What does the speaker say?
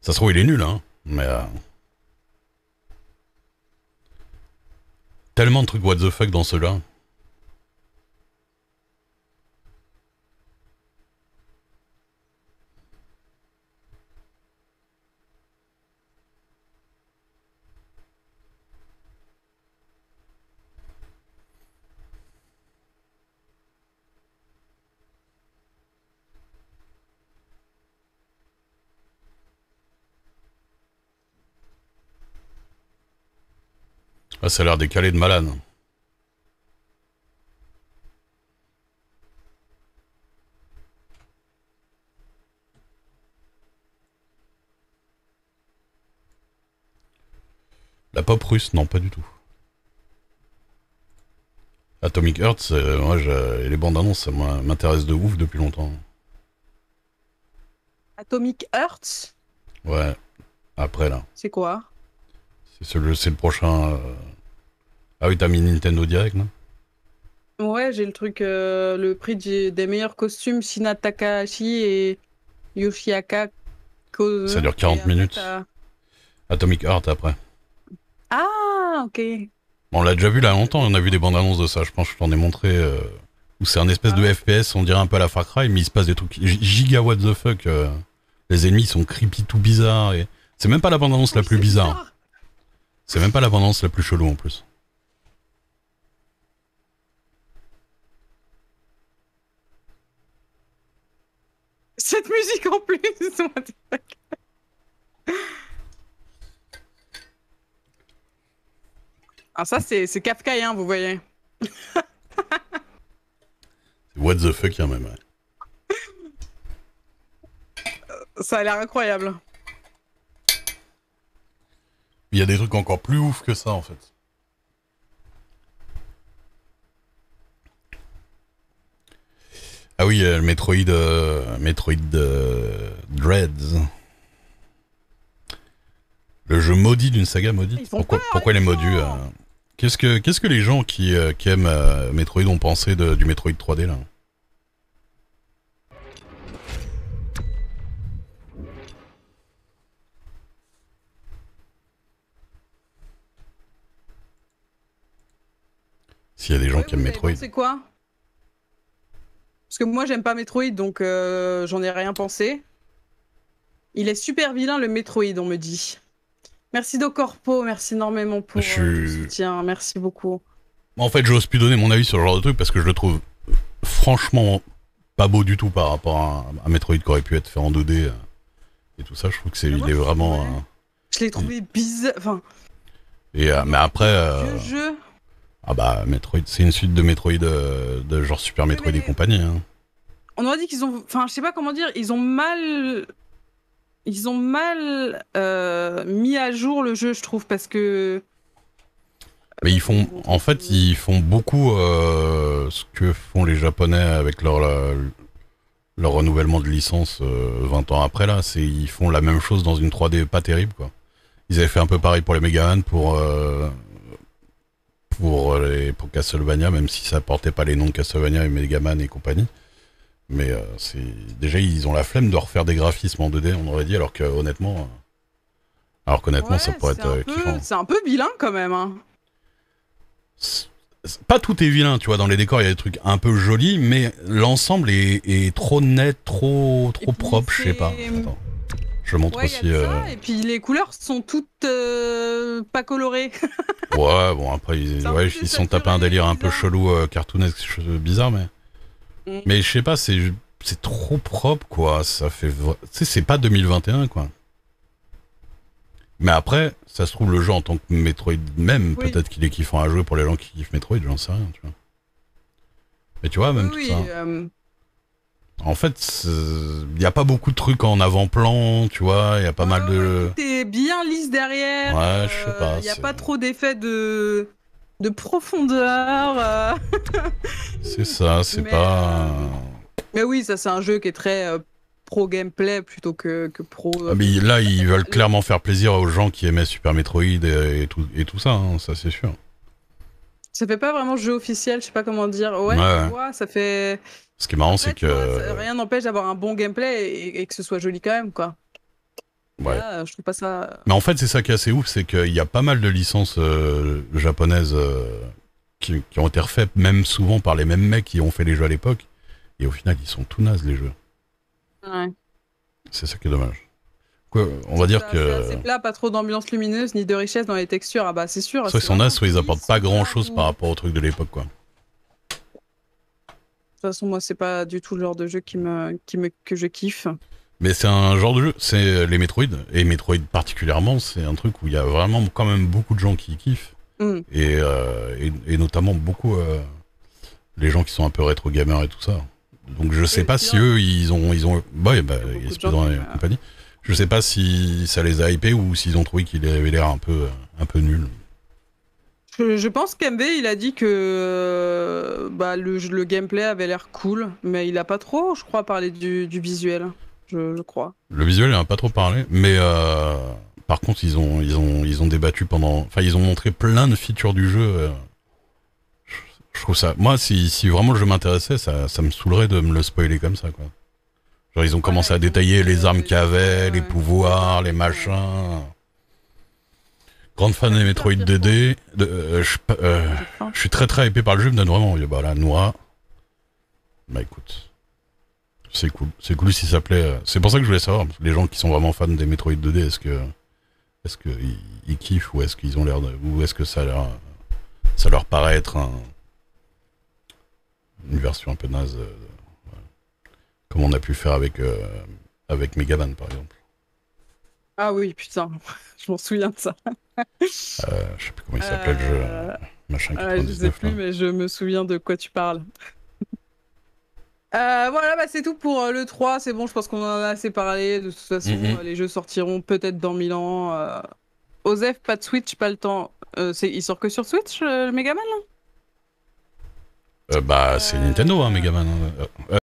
Ça se trouve, il est nul, hein. Mais tellement de trucs what the fuck dans ceux-là. Ah, ça a l'air décalé de malade. La pop russe, non, pas du tout. Atomic Heart, moi, les bandes annonces, ça m'intéresse de ouf depuis longtemps. Atomic Hearts? Ouais, après là. C'est quoi? C'est le prochain. Ah oui, t'as mis Nintendo Direct, non? Ouais, j'ai le truc, le prix des meilleurs costumes, Shina Takahashi et Yoshiaka Ça Koze. dure Et 40 après, minutes. t'as... Atomic Heart après. Ah, ok. Bon, on l'a déjà vu là longtemps, on a vu des bandes annonces de ça, je pense que je t'en ai montré. Où c'est un espèce Ah de ouais? FPS, on dirait un peu à la Far Cry, mais il se passe des trucs giga what the fuck. Les ennemis sont creepy tout bizarres. Et... C'est même pas la bande annonce la Oui, plus c'est bizarre. bizarre. C'est même pas la bande annonce la plus chelou en plus. Cette musique en plus, what the fuck. Ah, ça, c'est kafkaïen, vous voyez. C'est what the fuck, hein, même. Ouais. Ça a l'air incroyable. Il y a des trucs encore plus ouf que ça en fait. Ah oui, le Metroid Dreads. Le jeu maudit d'une saga maudite. Ils font peur, Pourquoi les les modus gens. Qu'est-ce que les gens qui aiment Metroid ont pensé du Metroid 3D là? S'il y a des gens Ouais, qui aiment vous avez Metroid. pensé quoi? Parce que moi, j'aime pas Metroid, donc j'en ai rien pensé. Il est super vilain, le Metroid, on me dit. Merci Docorpo, merci énormément Je pour ton suis... soutien, merci beaucoup. En fait, j'ose plus donner mon avis sur ce genre de truc parce que je le trouve franchement pas beau du tout par rapport à Metroid qui aurait pu être fait en 2D et tout ça. Je trouve que Mais il moi, est vraiment... ouais. Je l'ai trouvé bizarre. Enfin, mais après... vieux jeu. ah bah, Metroid, c'est une suite de Metroid de genre Super Oui, Metroid et mais compagnie. Hein. on aurait dit qu'ils ont. Enfin, je sais pas comment dire, ils ont mal. Ils ont mal mis à jour le jeu, je trouve, parce que. Mais ils font, en fait, ils font beaucoup ce que font les Japonais avec leur renouvellement de licence 20 ans après là. Ils font la même chose dans une 3D pas terrible quoi. Ils avaient fait un peu pareil pour les Megaman, pour Castlevania, même si ça portait pas les noms de Castlevania et Megaman et compagnie. Mais déjà ils ont la flemme de refaire des graphismes en 2D, on aurait dit, alors qu'honnêtement ça Ouais, pourrait être kiffant. c'est un peu vilain quand même. Hein. Pas tout est vilain, tu vois, dans les décors il y a des trucs un peu jolis, mais l'ensemble est trop net, Et trop puis propre, je sais pas. c'est. Attends, je montre Ouais, il y a aussi... de ça. Et puis les couleurs sont toutes pas colorées. Ouais, bon après, C'est un ouais, peu ils sont tapés un désaturé, délire un peu bizarre. chelou, cartoonesque, bizarre, mais... Mm. Mais je sais pas, c'est trop propre, quoi, ça fait... Tu sais, c'est pas 2021, quoi. Mais après, ça se trouve, le jeu en tant que Metroid même, Oui, peut-être qu'il est kiffant à jouer pour les gens qui kiffent Metroid, j'en sais rien, tu vois. Mais tu vois, oui, même tout oui. ça... En fait, il y a pas beaucoup de trucs en avant-plan, tu vois, il y a pas Ouais, mal ouais, ouais, de... tout est bien lisse derrière. Ouais, je sais pas, Il n'y a pas trop d'effet de profondeur. c'est ça, c'est Mais, pas... mais oui, ça, c'est un jeu qui est très pro gameplay plutôt que pro. Ah, mais là, ils veulent Le- clairement faire plaisir aux gens qui aimaient Super Metroid et tout ça, hein, ça c'est sûr. Ça fait pas vraiment jeu officiel, je sais pas comment dire. Ouais, Ouais, je ouais. vois, ça fait. Ce qui est marrant, c'est Après, tu vois, que... rien n'empêche d'avoir un bon gameplay et que ce soit joli quand même, quoi. Ouais. Là, je trouve pas ça. Mais en fait, c'est ça qui est assez ouf, c'est qu'il y a pas mal de licences japonaises qui ont été refaites, même souvent par les mêmes mecs qui ont fait les jeux à l'époque. Et au final, ils sont tout nazes, les jeux. Ouais. C'est ça qui est dommage. Quoi, on va dire C'est que... assez plat, pas trop d'ambiance lumineuse ni de richesse dans les textures. Ah bah c'est sûr. Soit ils c'est sont nazes, vraiment soit ils petit, apportent pas c'est grand plat, chose ou- par rapport au truc de l'époque, quoi. De toute façon, moi, c'est pas du tout le genre de jeu que je kiffe. Mais c'est un genre de jeu, c'est les Metroid, et Metroid particulièrement, c'est un truc où il y a vraiment quand même beaucoup de gens qui kiffent, Mm. et notamment beaucoup les gens qui sont un peu rétro gamers et tout ça. Donc je sais Et pas puis, si eux, ils ont... Ouais, bah, beaucoup de Speedrun gens et qui- compagnie. Je sais pas si ça les a hypés ou s'ils ont trouvé qu'il avait l'air un peu nul. Je pense qu'MV, il a dit que bah, le gameplay avait l'air cool, mais il a pas trop, je crois, parlé du visuel. Je crois. Le visuel, il en a pas trop parlé, mais par contre, ils ont débattu pendant... Enfin, ils ont montré plein de features du jeu. Je trouve ça... Moi, si vraiment le jeu m'intéressait, ça me saoulerait de me le spoiler comme ça, quoi. Genre, ils ont commencé à détailler les armes qu'il y avait, les pouvoirs, les machins... Grande fan des Metroid DD. Je suis très très hypé par le jeu, il me donne vraiment... Bah là, Noah... Bah écoute... C'est cool. C'est cool si ça plaît. C'est pour ça que je voulais savoir. Les gens qui sont vraiment fans des Metroid 2D, est-ce que ils kiffent ou est-ce qu'ils ont l'air de, ou est-ce que ça leur paraît être une version un peu naze, ouais. Comme on a pu faire avec Megaman par exemple. Ah oui, putain, je m'en souviens de ça. Je sais plus comment il s'appelait le jeu, machin Je sais 99 plus, là. mais je me souviens de quoi tu parles. Voilà, bah, c'est tout pour le 3. C'est bon, je pense qu'on en a assez parlé. De toute façon, les jeux sortiront peut-être dans 1000 ans. Osef, pas de Switch, pas le temps. Il sort que sur Switch, le Megaman là Bah c'est Nintendo, hein, Megaman.